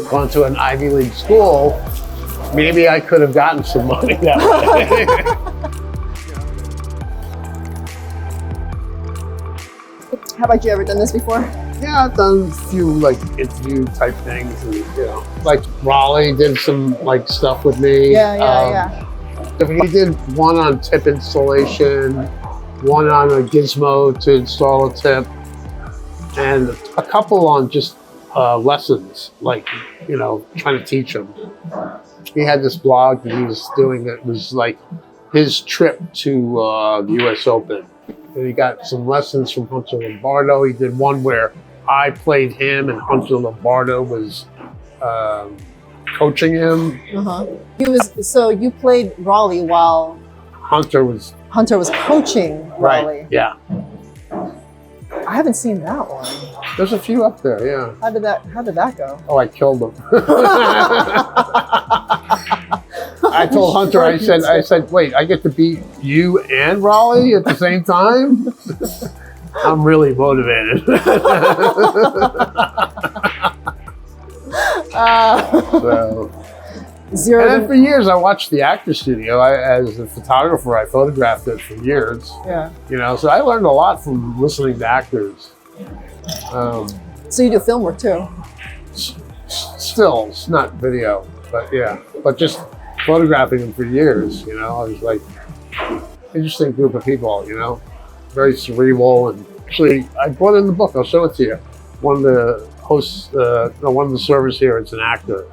gone to an Ivy League school, maybe I could have gotten some money that way. Have you ever done this before? Yeah, I've done a few like interview type things, and like Raleigh did some like stuff with me. Yeah. We did one on tip installation, one on a gizmo to install a tip, and a couple on just lessons, like, trying to teach them. He had this blog that he was doing that was like his trip to the US Open. And he got some lessons from Hunter Lombardo. He did one where I played him and Hunter Lombardo was coaching him. So you played Raleigh while Hunter was coaching Raleigh. Right, yeah. I haven't seen that one. There's a few up there, yeah. How did that go? Oh, I killed him. I told Hunter, I said, wait, I get to beat you and Raleigh at the same time? I'm really motivated. And then for years, I watched the actor studio. As a photographer, I photographed it for years. Yeah. So I learned a lot from listening to actors. So you do film work too? Stills, not video, but yeah. But just photographing them for years, I was like, interesting group of people, very cerebral. And actually, I brought in the book. I'll show it to you. One of the hosts, one of the servers here, it's an actor.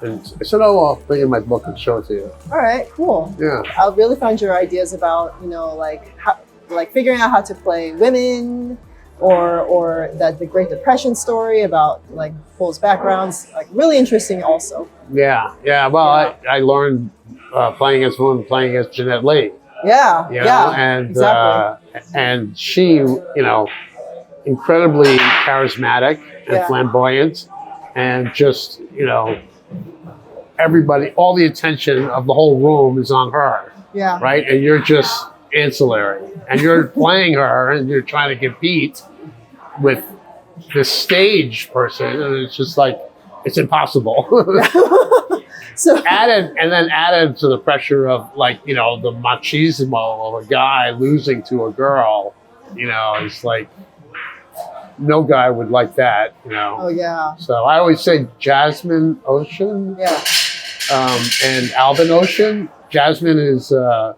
And I said, oh, I'll bring in my book and show it to you. All right, cool. Yeah. I really found your ideas about, like figuring out how to play women, or that the Great Depression story about like Paul's backgrounds, like really interesting also. Yeah. Well, I learned playing against women, playing against Jeanette Lee. Yeah. And exactly. And she, incredibly charismatic and flamboyant, and just, everybody, all the attention of the whole room is on her. Yeah. Right? And you're just ancillary. And you're playing her and you're trying to compete with this stage person, and it's just like, it's impossible. So added to the pressure of like, the machismo of a guy losing to a girl, it's like, no guy would like that, Oh yeah. So I always say Jasmine Ocean. Yeah. And Albin Ocean. Jasmine is 4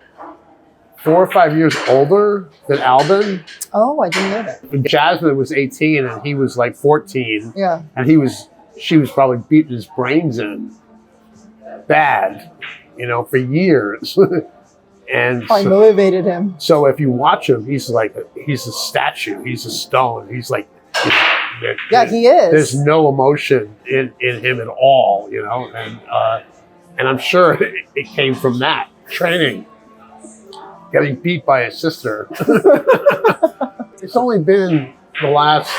or 5 years older than Albin. Oh, I didn't know that. Jasmine was 18 and he was like 14. Yeah. And she was probably beating his brains in bad, for years. And I motivated him. So if you watch him, he's a statue. He's a stone. He's like, he is. There's no emotion in him at all, and I'm sure it came from that training, getting beat by his sister. It's only been the last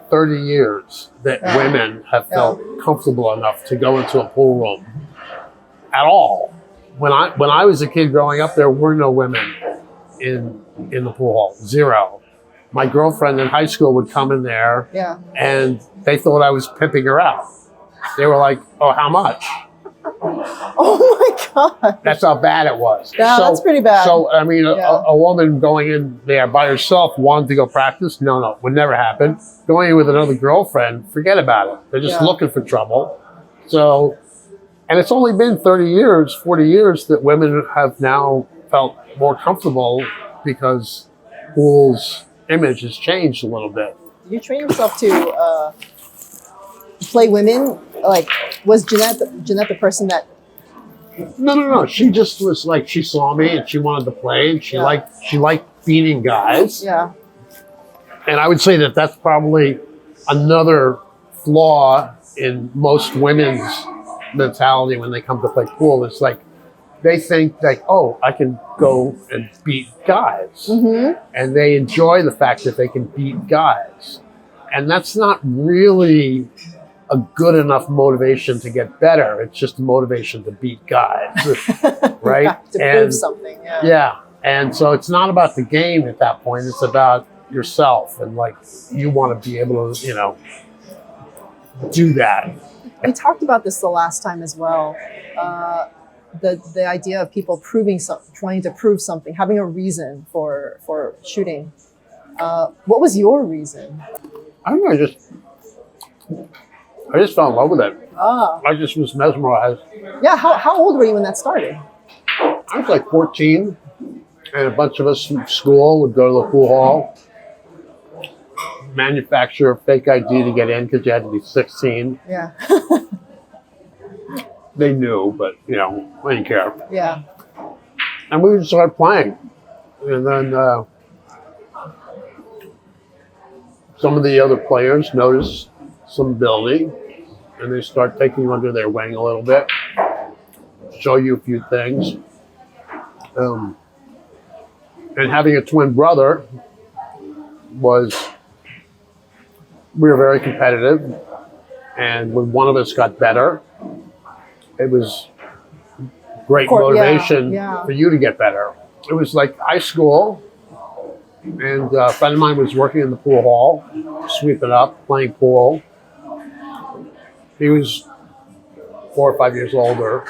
30 years that women have felt comfortable enough to go into a pool room at all. When I was a kid growing up, there were no women in the pool hall. Zero. My girlfriend in high school would come in there, and they thought I was pimping her out. They were like, "Oh, how much?" Oh my God! That's how bad it was. Yeah, that's pretty bad. So I mean, a woman going in there by herself wanting to go practice? No, would never happen. Going in with another girlfriend, forget about it. They're just looking for trouble. So. And it's only been 30 years, 40 years that women have now felt more comfortable because pool's image has changed a little bit. You train yourself to play women? Like, was Jeanette the person that... No. She just was like, she saw me and she wanted to play, and she liked beating guys. Yeah. And I would say that that's probably another flaw in most women's mentality when they come to play pool. It's like they think like, oh, I can go and beat guys, and they enjoy the fact that they can beat guys, and that's not really a good enough motivation to get better. It's just a motivation to beat guys, right? To prove something. Yeah, and so it's not about the game at that point. It's about yourself, and like you want to be able to, do that. We talked about this the last time as well. The idea of people trying to prove something, having a reason for shooting. What was your reason? I don't know. I just fell in love with it. Ah. I just was mesmerized. Yeah. How old were you when that started? I was like 14, and a bunch of us from school would go to the pool hall, manufacture a fake ID to get in because you had to be 16. Yeah. They knew, but I didn't care. Yeah. And we would start playing, and then some of the other players noticed some ability, and they start taking you under their wing a little bit, show you a few things. And having a twin brother we were very competitive, and when one of us got better, it was great motivation for you to get better. It was like high school, and a friend of mine was working in the pool hall, sweeping up, playing pool. He was 4 or 5 years older.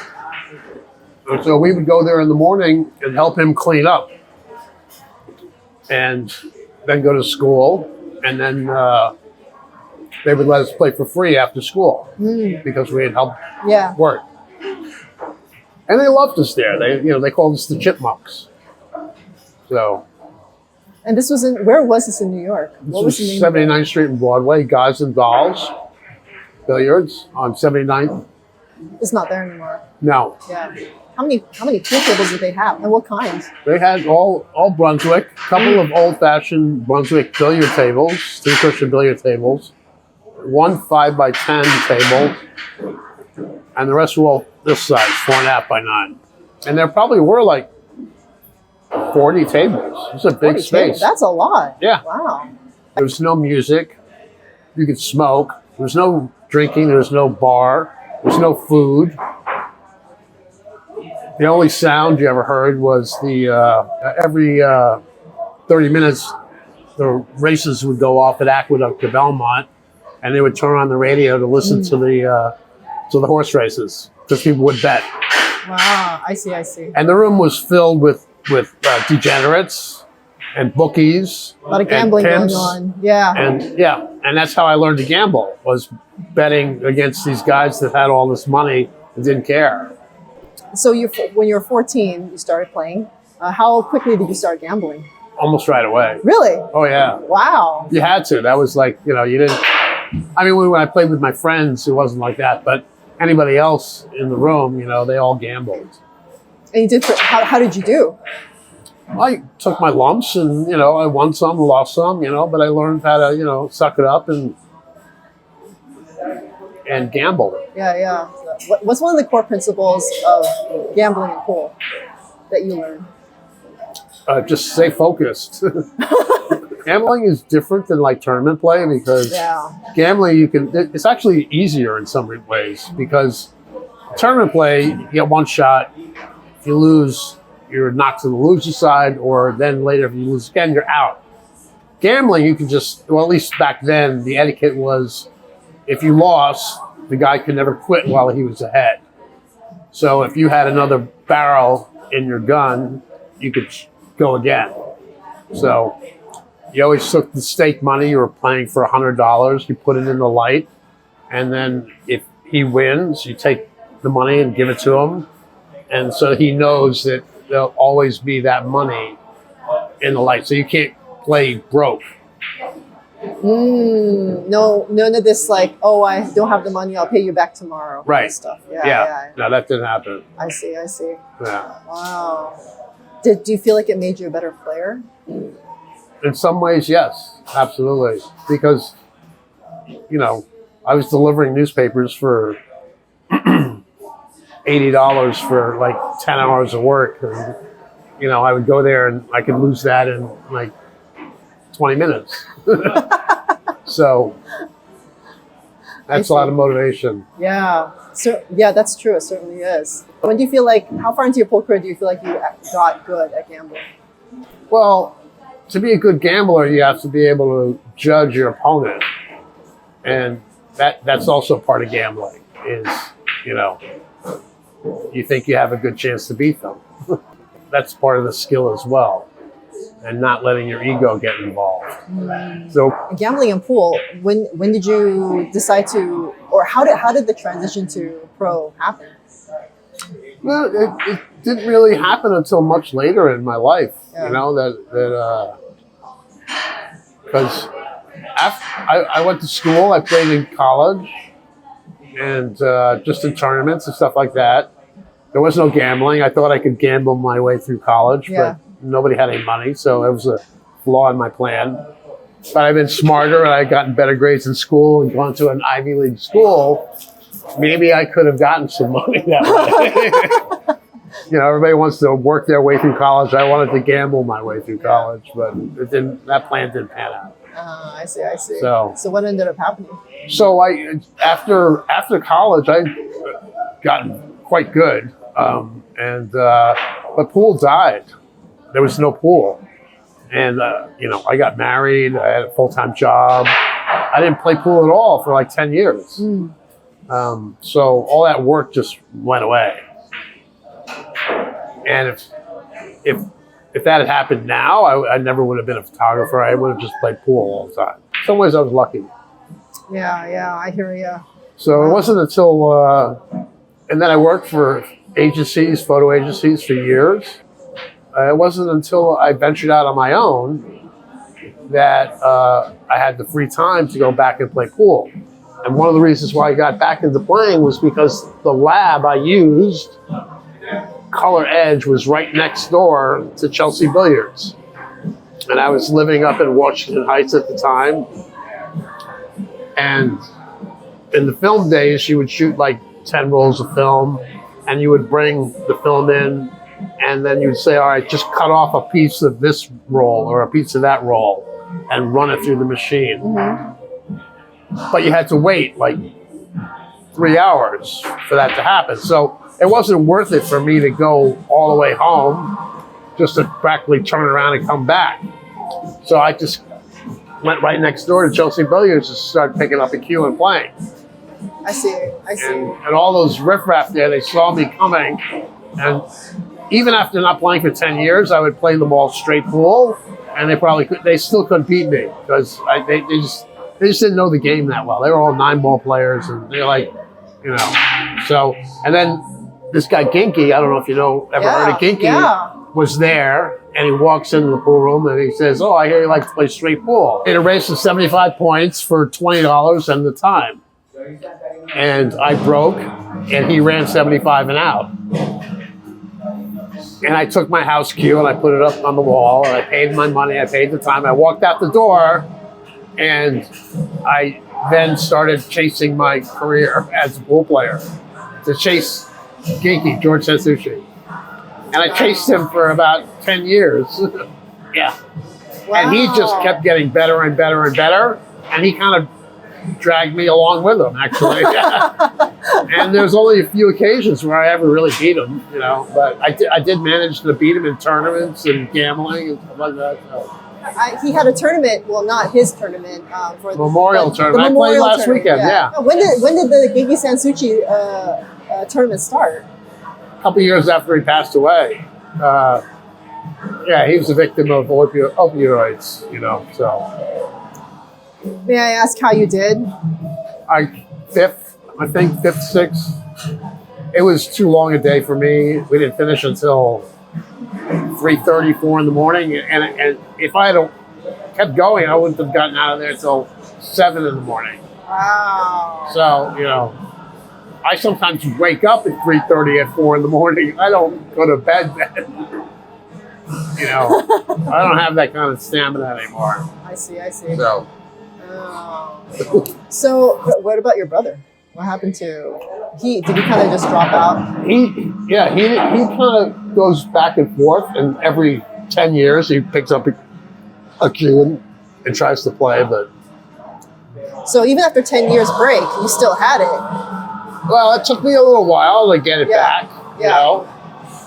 And so we would go there in the morning and help him clean up, and then go to school, and then they would let us play for free after school because we had helped work. And they loved us there. They called us the Chipmunks. So. And this was where was this in New York? What was the name? 79th Street and Broadway, Guys and Dolls, Billiards on 79th. It's not there anymore. No. Yeah. How many pool tables did they have, and what kinds? They had all Brunswick, a couple of old-fashioned Brunswick billiard tables, 3-cushion billiard tables, 1 5x10 table, and the rest were all this size, 4.5 by 9. And there probably were like 40 tables. It's a big space. Tables. That's a lot. Yeah. Wow. There was no music. You could smoke. There was no drinking. There was no bar. There was no food. The only sound you ever heard was every 30 minutes, the races would go off at Aqueduct to Belmont, and they would turn on the radio to listen to the horse races because people would bet. Wow, I see. And the room was filled with degenerates and bookies. A lot of gambling going on. Yeah. And that's how I learned to gamble, was betting against these guys that had all this money and didn't care. So when you were 14, you started playing. How quickly did you start gambling? Almost right away. Really? Oh, yeah. Wow. You had to. That was like, you didn't. I mean, when I played with my friends, it wasn't like that. But anybody else in the room, they all gambled. And you did. How did you do? I took my lumps, and I won some, lost some, but I learned how to suck it up and gamble. Yeah. What's one of the core principles of gambling and pool that you learned? Just stay focused. Gambling is different than like tournament play because gambling it's actually easier in some ways because tournament play, you get one shot. If you lose, you're knocked to the loser side, or then later if you lose again, you're out. Gambling, you can at least back then, the etiquette was if you lost, the guy could never quit while he was ahead. So if you had another barrel in your gun, you could go again. So you always took the stake money. You were playing for $100. You put it in the light. And then if he wins, you take the money and give it to him. And so he knows that there'll always be that money in the light. So you can't play broke. No, none of this like, oh, I don't have the money, I'll pay you back tomorrow. Right. Stuff. Yeah. No, that didn't happen. I see. Yeah. Wow. Do you feel like it made you a better player? In some ways, yes, absolutely. Because, I was delivering newspapers for $80 for like 10 hours of work. And, I would go there and I could lose that in like 20 minutes. So that's a lot of motivation. Yeah. So that's true. It certainly is. When do you feel like, how far into your pool career do you feel like you got good at gambling? Well, to be a good gambler, you have to be able to judge your opponent. And that's also part of gambling is, you know, you think you have a good chance to beat them. That's part of the skill as well, and not letting your ego get involved. So gambling and pool, when did you decide to, or how did the transition to pro happen? Well, it didn't really happen until much later in my life. Yeah. You know, because I went to school, I played in college, and just in tournaments and stuff like that. There was no gambling. I thought I could gamble my way through college, but nobody had any money, so it was a flaw in my plan. But I've been smarter, and I've gotten better grades in school and gone to an Ivy League school. Maybe I could have gotten some money that way. You know, everybody wants to work their way through college. I wanted to gamble my way through college, but it didn't. That plan didn't pan out. I see. So what ended up happening? So after college, I gotten quite good, but pool died. There was no pool, and you know, I got married. I had a full-time job. I didn't play pool at all for like 10 years. So all that work just went away. And if that had happened now, I never would have been a photographer. I would have just played pool all the time. In some ways, I was lucky. Yeah, I hear you. So it wasn't until, and then I worked for agencies, photo agencies for years. It wasn't until I ventured out on my own that I had the free time to go back and play pool. And one of the reasons why I got back into playing was because the lab I used, Color Edge, was right next door to Chelsea Billiards. And I was living up in Washington Heights at the time. And in the film days, you would shoot like 10 rolls of film, and you would bring the film in, and then you would say, all right, just cut off a piece of this roll or a piece of that roll and run it through the machine. But you had to wait like 3 hours for that to happen. So it wasn't worth it for me to go all the way home just to practically turn around and come back. So I just went right next door to Chelsea Billiards and started picking up a cue and playing. I see. And all those riffraff there, they saw me coming. And even after not playing for 10 years, I would play them all straight pool, and they still couldn't beat me because they just didn't know the game that well. They were all 9-ball players, and they're like, you know. So, and then this guy Ginky, I don't know if you ever heard of Ginky, was there, and he walks into the pool room and he says, "Oh, I hear you like to play straight pool." It erased the 75 points for $20 and the time. And I broke, and he ran 75 and out. And I took my house cue and I put it up on the wall, and I paid my money, I paid the time. I walked out the door, and I then started chasing my career as a pool player to chase Ginky, George Sansouci. And I chased him for about 10 years. Yeah. Wow. And he just kept getting better and better and better. And he kind of dragged me along with him, actually. And there's only a few occasions where I ever really beat him, you know. But I did manage to beat him in tournaments and gambling and stuff like that. So. He had a tournament, well, not his tournament. For Memorial tournament. I played last weekend, yeah. When did the Ginky Sansouci tournament start? A couple years after he passed away. Yeah, he was a victim of opioids, you know, so. May I ask how you did? Fifth, sixth. It was too long a day for me. We didn't finish until 3:30, 4 in the morning. And if I had kept going, I wouldn't have gotten out of there until 7 in the morning. Wow. So, you know, I sometimes wake up at 3:30 at 4 in the morning. I don't go to bed then. You know, I don't have that kind of stamina anymore. I see. So. So, what about your brother? What happened to did he kind of just drop out? He kind of goes back and forth, and every 10 years he picks up a cue and tries to play, but. So even after 10 years break, you still had it. Well, it took me a little while to get it back, you know,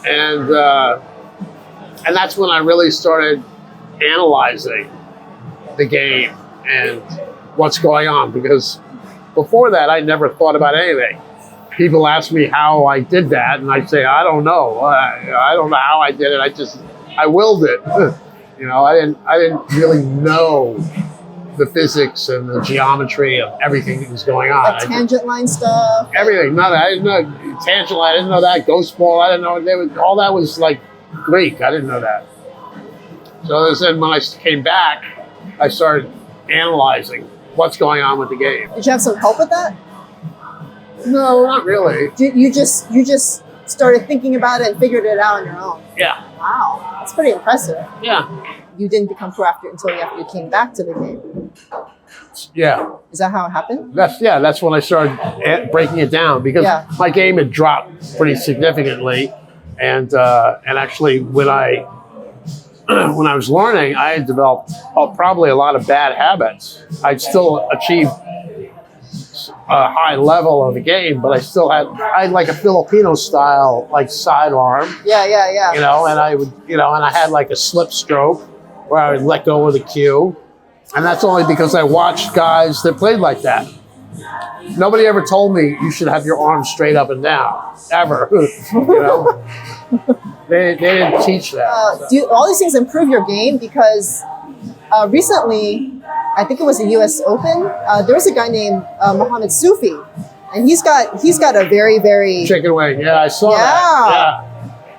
and that's when I really started analyzing the game and what's going on, because before that, I never thought about anything. People ask me how I did that, and I say, I don't know. I don't know how I did it. I willed it. You know, I didn't really know the physics and the geometry of everything that was going on. Like tangent line stuff. Everything. None of that. I didn't know tangent line. I didn't know that. Ghost ball. I didn't know. All that was like Greek. I didn't know that. So then when I came back, I started analyzing what's going on with the game. Did you have some help with that? No, not really. You just started thinking about it and figured it out on your own. Yeah. Wow, that's pretty impressive. Yeah. You didn't become pro after you came back to the game. Yeah. Is that how it happened? That's when I started breaking it down because my game had dropped pretty significantly, and actually when I was learning, I had developed probably a lot of bad habits. I'd still achieved a high level of the game, but I had like a Filipino style, like sidearm. Yeah. You know, and I would, and I had like a slip stroke where I would let go of the cue. And that's only because I watched guys that played like that. Nobody ever told me you should have your arms straight up and down, ever. You know, they didn't teach that. Do all these things improve your game? Because recently, I think it was the U.S. Open. There was a guy named Mohamed Sufi, and he's got a very, very chicken wing. Yeah, I saw that. Yeah,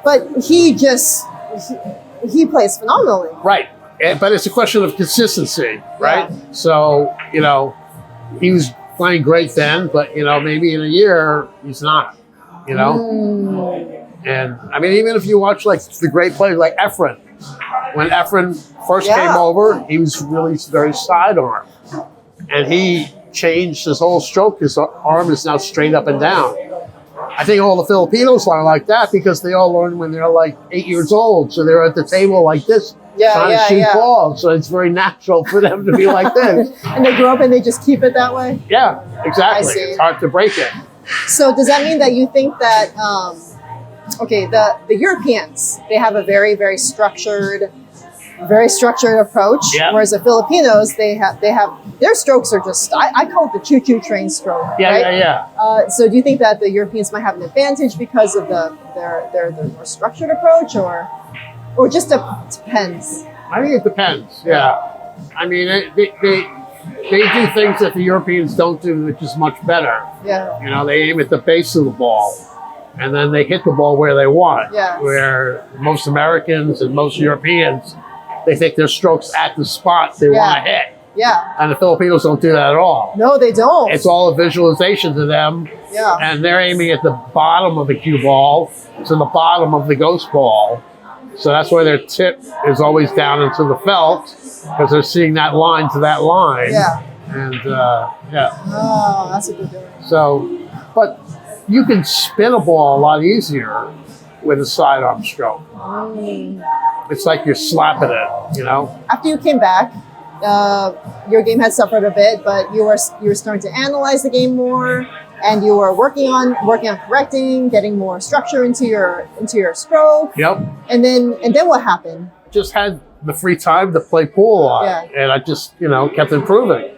but he plays phenomenally. Right, but it's a question of consistency, right? Yeah. So he was playing great then, but maybe in a year he's not. And I mean, even if you watch like the great players like Efren. When Efren first came over, he was really very sidearm. And he changed his whole stroke. His arm is now straight up and down. I think all the Filipinos are like that because they all learned when they're like 8 years old. So they're at the table like this, trying to shoot balls. So it's very natural for them to be like this. And they grow up and they just keep it that way? Yeah, exactly. It's hard to break it. So does that mean that you think that... the Europeans, they have a very, very structured approach, whereas the Filipinos, they have their strokes are just, I call it the choo-choo train stroke. Yeah. So do you think that the Europeans might have an advantage because of their more structured approach, or just depends? I think it depends. Yeah. I mean, they do things that the Europeans don't do, which is much better. Yeah. They aim at the base of the ball. And then they hit the ball where they want. Yes. Where most Americans and most Europeans, they take their strokes at the spot they want to hit. Yeah. And the Filipinos don't do that at all. No, they don't. It's all a visualization to them. Yeah. And they're aiming at the bottom of the cue ball to the bottom of the ghost ball. So that's why their tip is always down into the felt, because they're seeing that line to that line. Yeah. And Oh, that's a good difference. So, but you can spin a ball a lot easier with a sidearm stroke. It's like you're slapping it, After you came back, your game had suffered a bit, but you were starting to analyze the game more, and you were working on correcting, getting more structure into your stroke. Yep. And then what happened? Just had the free time to play pool a lot, and I just kept improving.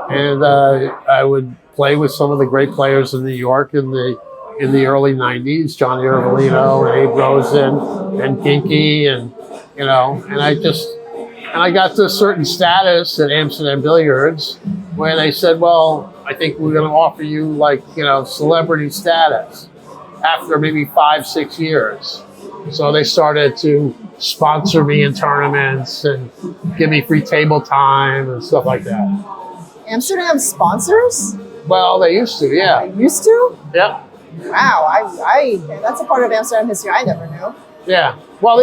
And I would play with some of the great players in New York in the early '90s, Jon Smith and Abe Rosen and Ginky, and I got to a certain status at Amsterdam Billiards where they said, well, I think we're going to offer you celebrity status after maybe 5-6 years. So they started to sponsor me in tournaments and give me free table time and stuff like that. Amsterdam sponsors? Well, they used to, yeah. They used to? Yep. Wow, I that's a part of Amsterdam history I never knew. Yeah. Well,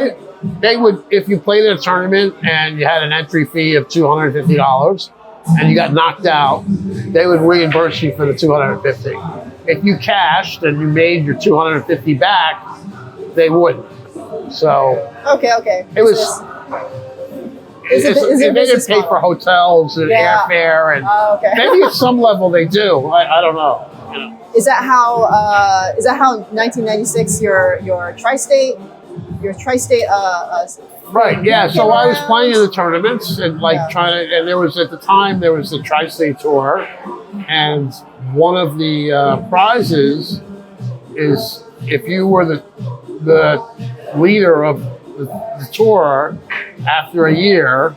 they would, if you played in a tournament and you had an entry fee of $250 and you got knocked out, they would reimburse you for the $250. If you cashed and you made your $250 back, they wouldn't. So okay. It was. They didn't pay for hotels and airfare, and maybe at some level they do. I don't know. Is that how 1996 your tri-state right? Yeah. So I was playing in the tournaments and trying to, and there was at the time there was the tri-state tour, And one of the prizes is if you were the leader of the tour after a year,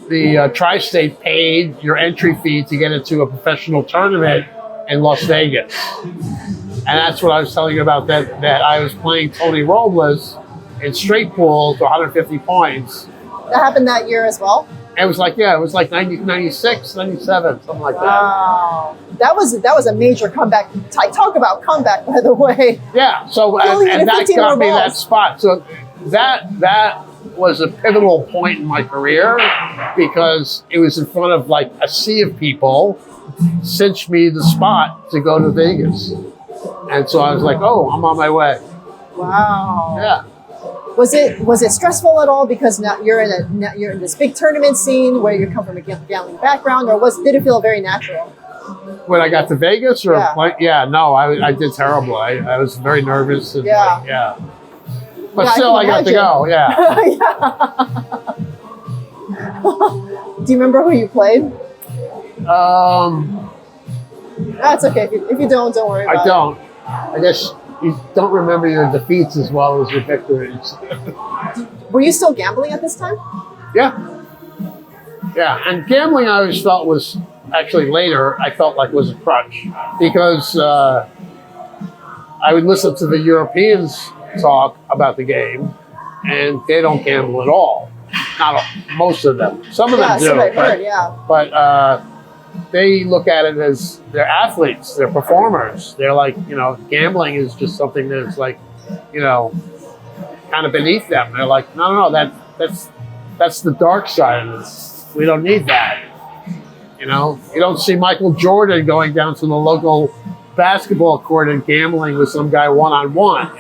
the Tri-State paid your entry fee to get into a professional tournament in Las Vegas. And that's what I was telling you about, that I was playing Tony Robles in straight pool to 150 points. That happened that year as well? It was like 96, 97, something like that. Wow. That was a major comeback. Talk about comeback, by the way. Yeah, so and that got me that spot. So that was a pivotal point in my career because it was in front of like a sea of people, cinched me the spot to go to Vegas. And so I was like, oh, I'm on my way. Wow. Yeah. Was it stressful at all because now you're in this big tournament scene where you come from a gambling background, or did it feel very natural? When I got to Vegas, or yeah. No, I did terrible. I was very nervous. And but yeah, still, I got to go. Yeah. Do you remember who you played? That's okay. If you don't worry about it. I don't. I guess you don't remember your defeats as well as your victories. Were you still gambling at this time? Yeah. Yeah, and gambling I always felt was, actually later, I felt like was a crutch. Because I would listen to the Europeans talk about the game, and they don't gamble at all. Not most of them. Some of them do. I've heard, yeah. But they look at it as they're athletes, they're performers. They're like, gambling is just something that's like, kind of beneath them. They're like, no, that's the dark side of this. We don't need that. You don't see Michael Jordan going down to the local basketball court and gambling with some guy one-on-one,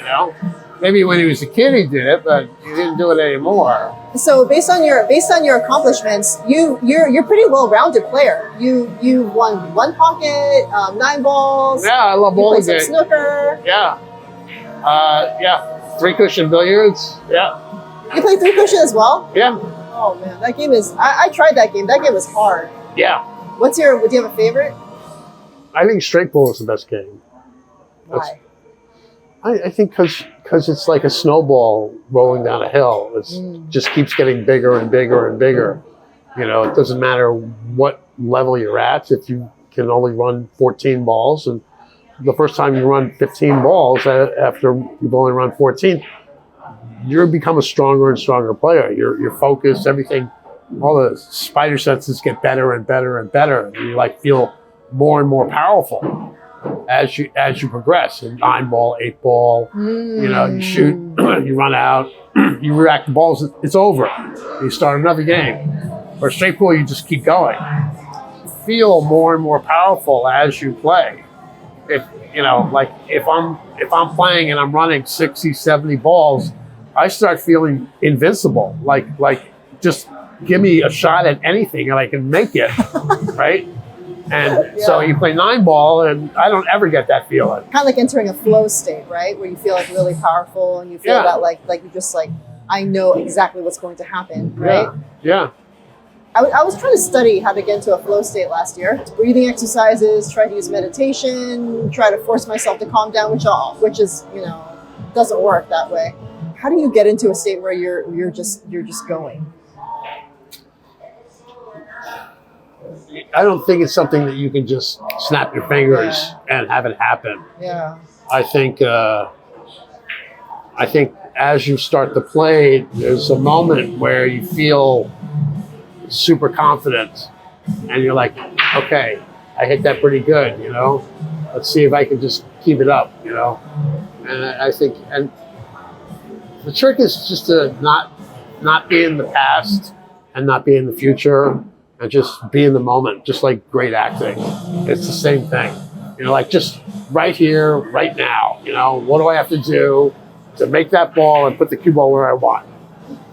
Maybe when he was a kid he did it, but he didn't do it anymore. So based on your accomplishments, you're a pretty well-rounded player. You won one pocket, 9 balls. Yeah, I love bowling. You played some snooker. Yeah. 3-cushion billiards. Yeah. You play 3-cushion as well? Yeah. Oh man, that game is. I tried that game. That game was hard. Yeah. Do you have a favorite? I think straight pool is the best game. Why? I think because it's like a snowball rolling down a hill. It just keeps getting bigger and bigger and bigger. It doesn't matter what level you're at. If you can only run 14 balls, and the first time you run 15 balls after you've only run 14, you become a stronger and stronger player. Your focus, everything, all the spider senses get better and better and better. And you feel more and more powerful as you progress. In 9 ball, 8 ball, you shoot, you run out, you react to balls, it's over. You start another game. Or straight pool, you just keep going. Feel more and more powerful as you play. If I'm playing and I'm running 60, 70 balls, I start feeling invincible. Like just give me a shot at anything and I can make it, right? And so you play 9 ball, and I don't ever get that feeling. Kind of like entering a flow state, right? Where you feel really powerful, and you feel that like you're just I know exactly what's going to happen, right? Yeah. I was trying to study how to get into a flow state last year. Breathing exercises, try to use meditation, try to force myself to calm down, which is doesn't work that way. How do you get into a state where you're just going? I don't think it's something that you can just snap your fingers and have it happen. Yeah. I think as you start to play, there's a moment where you feel super confident, and you're like, okay, I hit that pretty good, Let's see if I can just keep it up, And I think, and the trick is just to not be in the past and not be in the future. And just be in the moment, just like great acting. It's the same thing. Just right here, right now. What do I have to do to make that ball and put the cue ball where I want?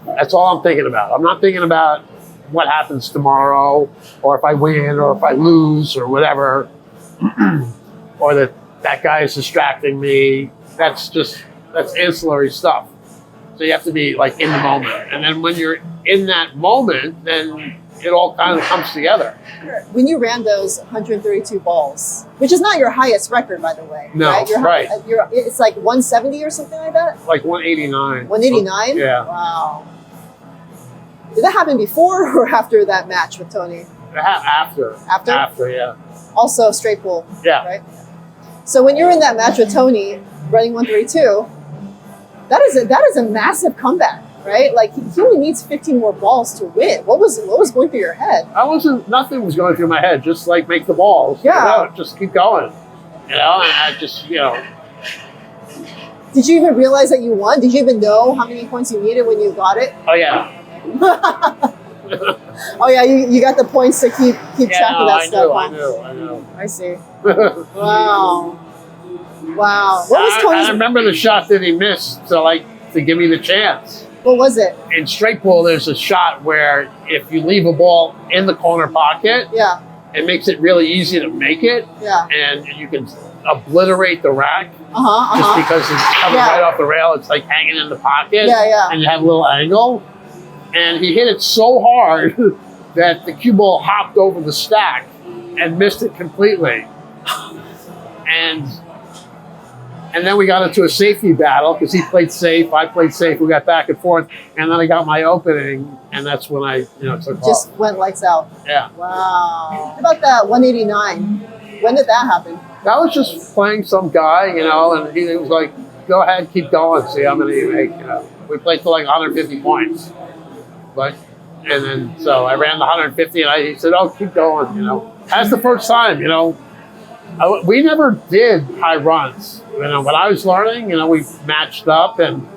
That's all I'm thinking about. I'm not thinking about what happens tomorrow, or if I win, or if I lose, or whatever, or that guy is distracting me. That's ancillary stuff. So you have to be in the moment. And then when you're in that moment, then it all kind of comes together. When you ran those 132 balls, which is not your highest record, by the way. No, right? It's like 170 or something like that? Like 189. 189? Yeah. Wow. Did that happen before or after that match with Tony? After. After? After, yeah. Also straight pull. Yeah. Right? So when you're in that match with Tony, running 132, that is a massive comeback. Right? Like he only needs 15 more balls to win. What was going through your head? Nothing was going through my head. Just like make the balls. Yeah. You know, just keep going. You know, and I just, you know. Did you even realize that you won? Did you even know how many points you needed when you got it? Oh yeah. Oh yeah, you got the points to keep track of that stuff. I know. I see. Wow. Wow. What was Tony's? I remember the shot that he missed to give me the chance. What was it? In straight pull, there's a shot where if you leave a ball in the corner pocket, yeah, it makes it really easy to make it. Yeah. And you can obliterate the rack. Just because it's coming right off the rail. It's like hanging in the pocket. Yeah. And you have a little angle. And he hit it so hard that the cue ball hopped over the stack and missed it completely. And then we got into a safety battle because he played safe, I played safe. We got back and forth, and then I got my opening, and that's when I, took just off. Went lights out. Yeah. Wow. How about that 189? When did that happen? That was just playing some guy, and he was like, "Go ahead, keep going, see how many you make." We played for like 150 points, so I ran the 150, and he said, "Oh, keep going," That's the first time, we never did high runs. When I was learning, we matched up, and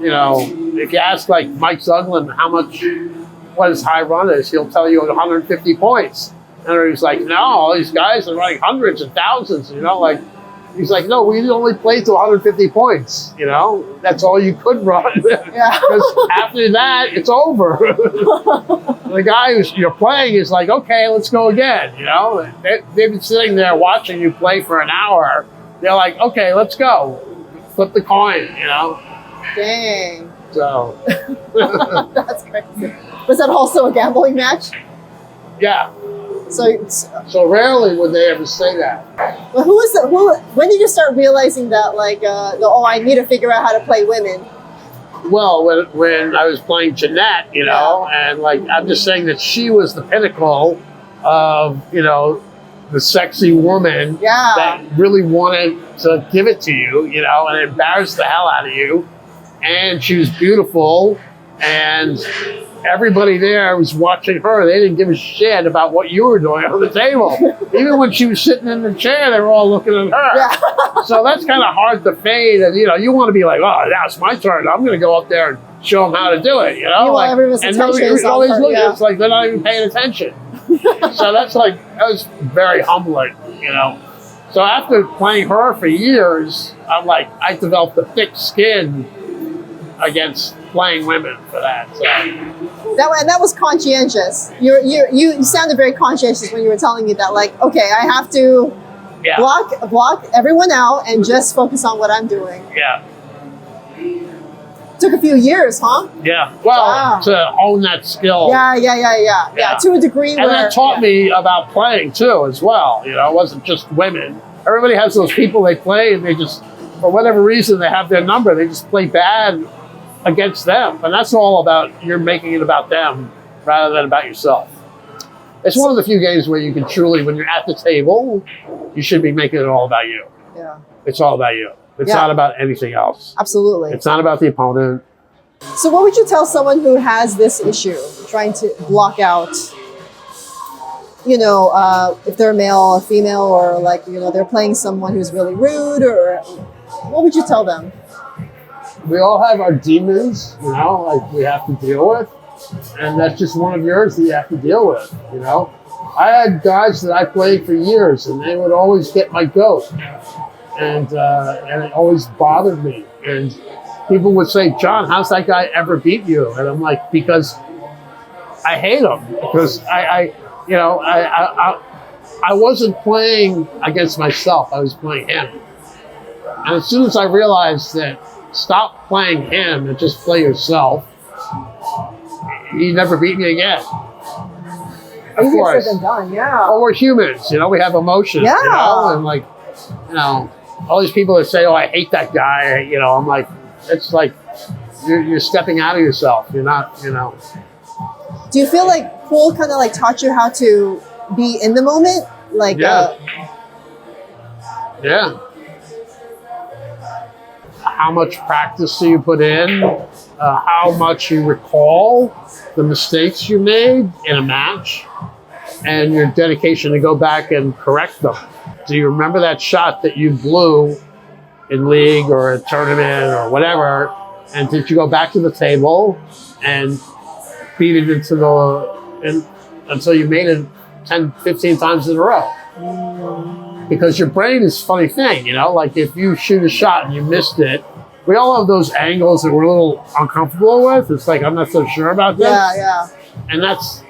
if you ask like Mike Zuglin what his high run is, he'll tell you 150 points. And he's like, no, all these guys are running hundreds and thousands. He's like, no, we only played to 150 points. That's all you could run. Yeah. Because after that, it's over. The guy you're playing is like, okay, let's go again. They've been sitting there watching you play for an hour. They're like, okay, let's go. Flip the coin. Dang. So. That's crazy. Was that also a gambling match? Yeah. So rarely would they ever say that. Well, when did you start realizing that, I need to figure out how to play women? Well, when I was playing Jeanette, and I'm just saying that she was the pinnacle of, the sexy woman that really wanted to give it to you, and embarrass the hell out of you. And she was beautiful, and everybody there was watching her. They didn't give a shit about what you were doing on the table. Even when she was sitting in the chair, they were all looking at her. Yeah. So that's kind of hard to fade. And, you want to be like, oh, now it's my turn. I'm going to go up there and show them how to do it, You want everyone's attention. It's like they're not even paying attention. So that was very humbling, So after playing her for years, I developed a thick skin against playing women for that. So. That was conscientious. You sounded very conscientious when you were telling me that, okay, I have to block everyone out and just focus on what I'm doing. Yeah. Took a few years, huh? Yeah. Well, to own that skill. Yeah. To a degree. And that taught me about playing too, as well. It wasn't just women. Everybody has those people they play, and they just, for whatever reason, they have their number. They just play bad against them, and that's all about, you're making it about them rather than about yourself. It's one of the few games where you can truly, when you're at the table, you should be making it all about you. Yeah. It's all about you. It's not about anything else. Absolutely. It's not about the opponent. So what would you tell someone who has this issue, trying to block out, if they're male or female, or they're playing someone who's really rude, or what would you tell them? We all have our demons, we have to deal with. And that's just one of yours that you have to deal with, I had guys that I played for years, and they would always get my goat. And it always bothered me. And people would say, John, how's that guy ever beat you? And I'm like, because I hate him. Because I wasn't playing against myself. I was playing him. And as soon as I realized that stop playing him and just play yourself, he never beat me again. Easier said than done, yeah. Well, we're humans, you know, we have emotions, yeah. You know, and like, you know, all these people that say, oh, I hate that guy, you know, I'm like, it's like, you're stepping out of yourself. You're not, you know. Do you feel like pool kind of like taught you how to be in the moment? Like, yeah. How much practice do you put in? How much you recall the mistakes you made in a match, and your dedication to go back and correct them. Do you remember that shot that you blew in league or a tournament or whatever? And did you go back to the table and beat it until you made it 10, 15 times in a row? Because your brain is a funny thing, you know? Like if you shoot a shot and you missed it, we all have those angles that we're a little uncomfortable with. It's like, I'm not so sure about this. Yeah. And that's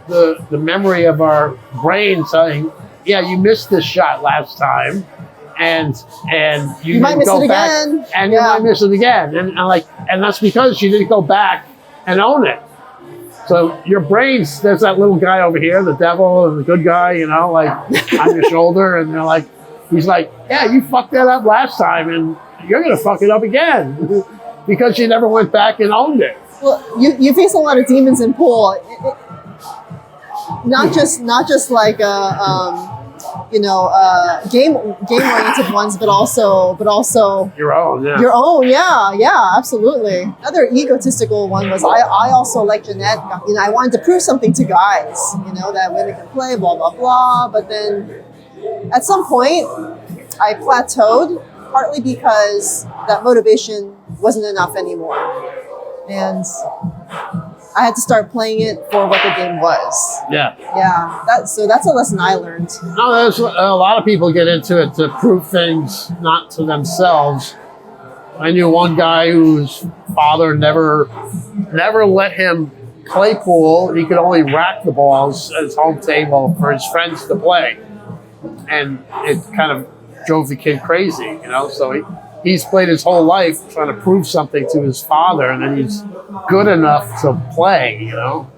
the memory of our brain saying, yeah, you missed this shot last time. And you might miss it back again. And you might miss it again. And that's because you didn't go back and own it. So your brain's, there's that little guy over here, the devil and the good guy, you know, like on your shoulder. And they're like, he's like, yeah, you fucked that up last time and you're going to fuck it up again because you never went back and owned it. Well, you face a lot of demons in pool. Not just like game oriented ones, but also your own, yeah. Your own, yeah, absolutely. Another egotistical one was I also like Jeanette. You know, I wanted to prove something to guys, you know, that women can play, blah blah blah. But then at some point, I plateaued, partly because that motivation wasn't enough anymore, and I had to start playing it for what the game was. Yeah. So that's a lesson I learned. No, there's a lot of people get into it to prove things not to themselves. I knew one guy whose father never let him play pool. He could only rack the balls at his home table for his friends to play. And it kind of drove the kid crazy, you know? So he's played his whole life trying to prove something to his father, and then he's good enough to play, you know?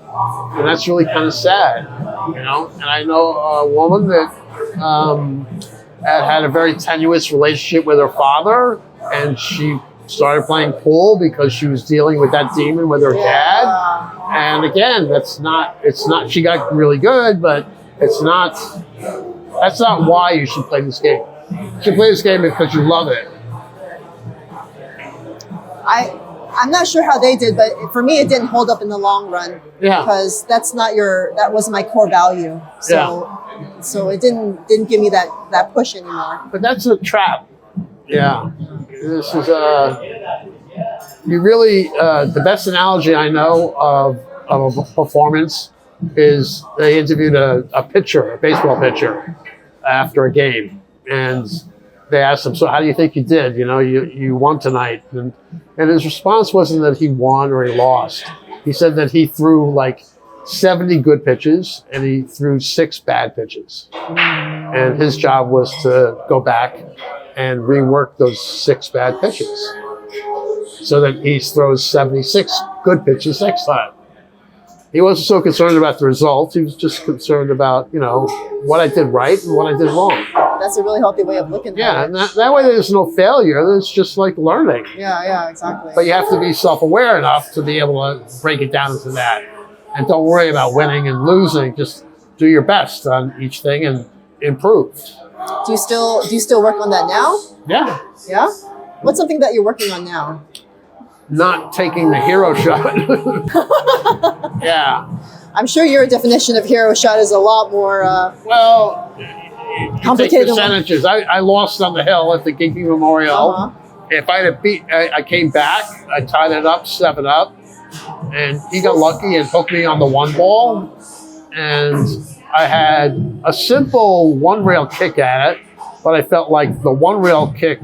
And that's really kind of sad, you know? And I know a woman that had a very tenuous relationship with her father, and she started playing pool because she was dealing with that demon with her dad. And again, it's not, she got really good, but that's not why you should play this game. You should play this game because you love it. I'm not sure how they did, but for me, it didn't hold up in the long run. Yeah. Because that wasn't my core value. So it didn't give me that push anymore. But that's a trap. Yeah. This is you really the best analogy I know of a performance is they interviewed a baseball pitcher after a game, and they asked him, so how do you think you did? You know, you won tonight. And his response wasn't that he won or he lost. He said that he threw like 70 good pitches and he threw 6 bad pitches. And his job was to go back and rework those 6 bad pitches so that he throws 76 good pitches next time. He wasn't so concerned about the results. He was just concerned about, you know, what I did right and what I did wrong. That's a really healthy way of looking at it. Yeah, and that way there's no failure. There's just like learning. Yeah, exactly. But you have to be self-aware enough to be able to break it down into that. And don't worry about winning and losing. Just do your best on each thing and improve. Do you still work on that now? Yeah. Yeah? What's something that you're working on now? Not taking the hero shot. Yeah. I'm sure your definition of hero shot is a lot more complicated. Percentages. I lost on the hill at the Ginky Memorial. If I had I came back, I tied it up, 7-up, and he got lucky and hooked me on the 1 ball. And I had a simple 1-rail kick at it, but I felt like the 1-rail kick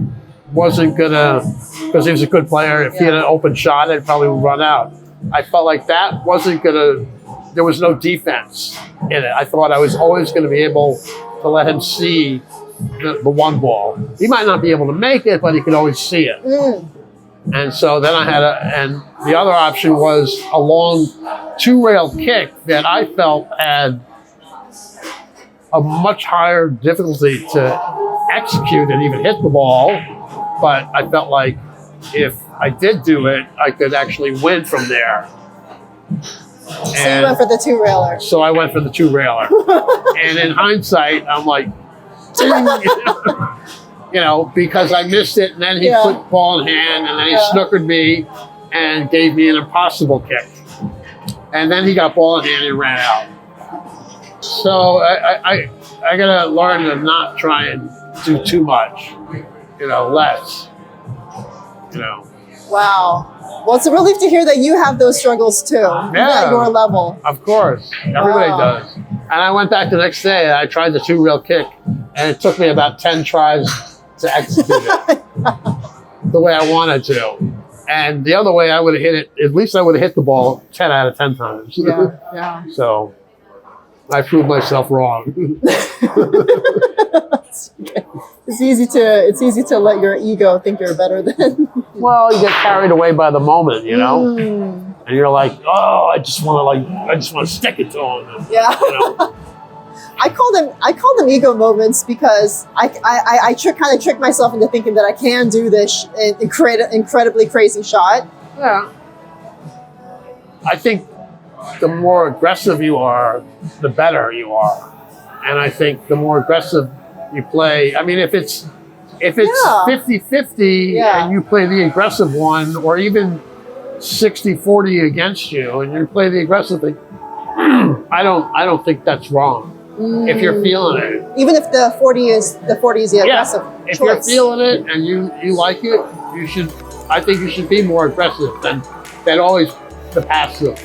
wasn't gonna, because he was a good player. If he had an open shot, it probably would run out. I felt like that wasn't gonna, there was no defense in it. I thought I was always gonna be able to let him see the 1 ball. He might not be able to make it, but he could always see it. And so then I had and the other option was a long 2-rail kick that I felt had a much higher difficulty to execute and even hit the ball. But I felt like if I did do it, I could actually win from there. So you went for the two-railer. So I went for the two-railer. And in hindsight, I'm like, you know, because I missed it, and then he put ball in hand, and then he snookered me and gave me an impossible kick. And then he got ball in hand and ran out. So I gotta learn to not try and do too much, you know, less, you know. Wow. Well, it's a relief to hear that you have those struggles too, even at your level. Of course, everybody does. And I went back the next day and I tried the two-rail kick, and it took me about 10 tries to execute it the way I wanted to. And the other way I would have hit it, at least I would have hit the ball 10 out of 10 times. Yeah. So I proved myself wrong. It's easy to let your ego think you're better than. Well, you get carried away by the moment, you know, and you're like, oh, I just want to stick it to him. Yeah. You know? I call them ego moments because I kind of trick myself into thinking that I can do this incredibly crazy shot. Yeah. I think the more aggressive you are, the better you are. And I think the more aggressive you play, I mean, if it's 50-50 and you play the aggressive one, or even 60-40 against you and you play the aggressive thing, I don't think that's wrong. If you're feeling it. Even if the 40 is the aggressive choice. If you're feeling it and you like it, I think you should be more aggressive than always the passive.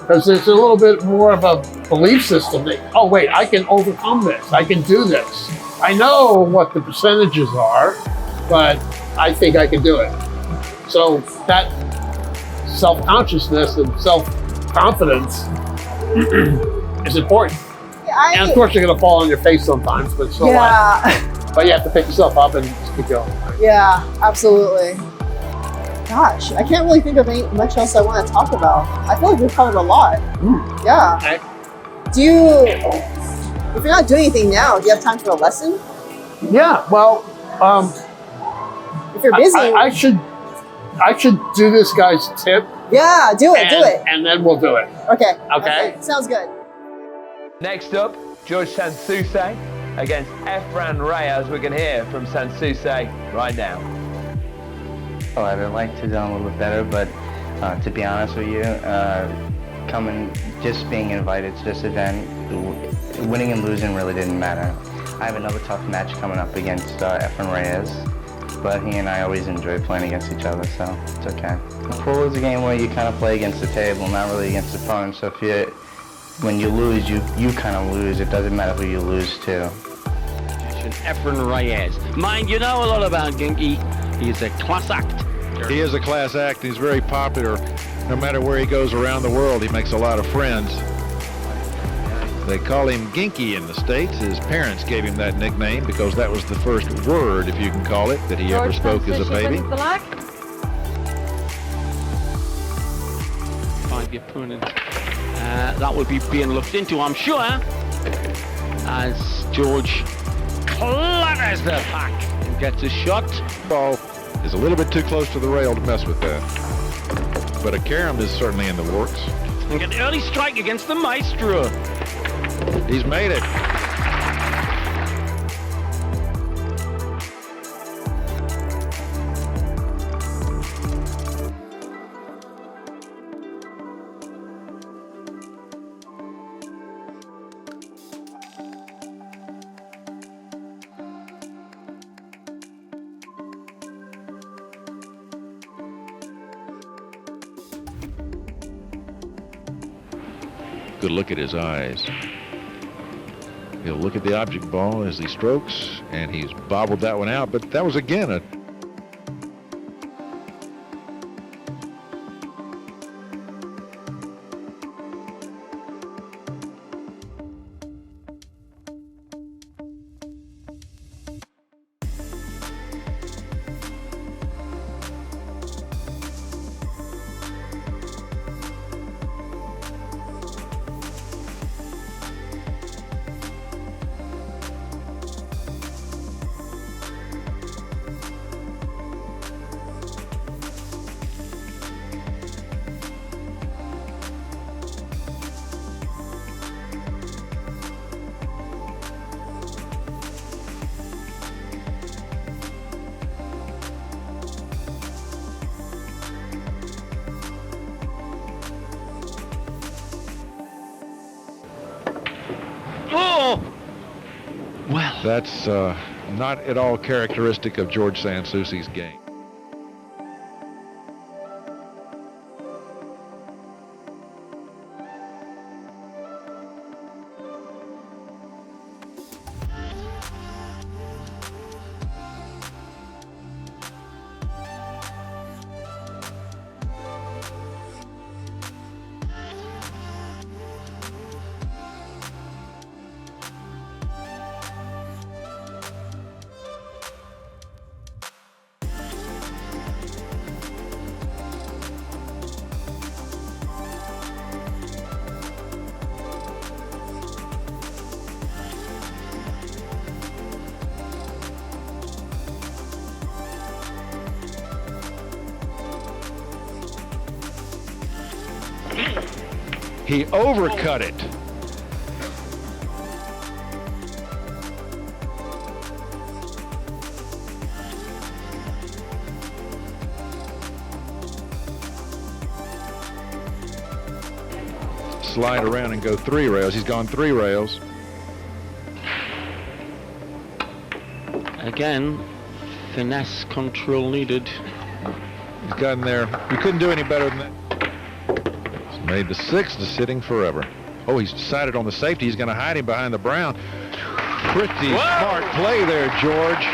Because it's a little bit more of a belief system that, oh wait, I can overcome this. I can do this. I know what the percentages are, but I think I can do it. So that self-consciousness and self-confidence is important. And of course you're gonna fall on your face sometimes, but so what? But you have to pick yourself up and just keep going. Yeah, absolutely. Gosh, I can't really think of much else I want to talk about. I feel like we've covered a lot. Yeah. Okay. If you're not doing anything now, do you have time for a lesson? Yeah, well, if you're busy. I should do this guy's tip. Yeah, do it. And then we'll do it. Okay. Sounds good. Next up, Judge Sansouci against Efren Reyes. We can hear from Sansouci right now. Oh, I'd like to do a little bit better, but to be honest with you, just being invited to this event, winning and losing really didn't matter. I have another tough match coming up against Efren Reyes, but he and I always enjoy playing against each other, so it's okay. Pool is a game where you kind of play against the table, not really against the opponent, so when you lose, you kind of lose. It doesn't matter who you lose to. Efren Reyes. Mind, you know a lot about Ginky. He's a class act. He is a class act. He's very popular. No matter where he goes around the world, he makes a lot of friends. They call him Ginky in the States. His parents gave him that nickname because that was the first word, if you can call it, that he ever spoke as a baby. Find your opponent. That will be being looked into, I'm sure, as George clatters the pack and gets a shot. Ball is a little bit too close to the rail to mess with that. But a carom is certainly in the works. And get an early strike against the maestro. He's made it. Good look at his eyes. He'll look at the object ball as he strokes, and he's bobbled that one out, but that was again a That's not at all characteristic of George Sansouci's game. He overcut it. Slide around and go 3 rails. He's gone 3 rails. Again, finesse control needed. He's gotten there. You couldn't do any better than that. He's made the 6th, sitting forever. Oh, he's decided on the safety. He's going to hide him behind the brown. Pretty smart play there, George.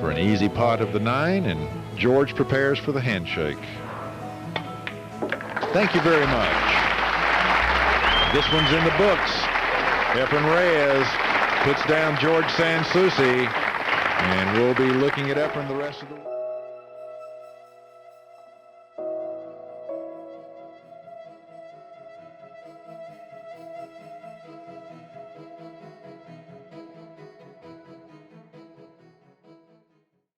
For an easy pot of the 9, and George prepares for the handshake. Thank you very much. This one's in the books. Efren Reyes puts down George Sansouci, and we'll be looking at Efren the rest of the week.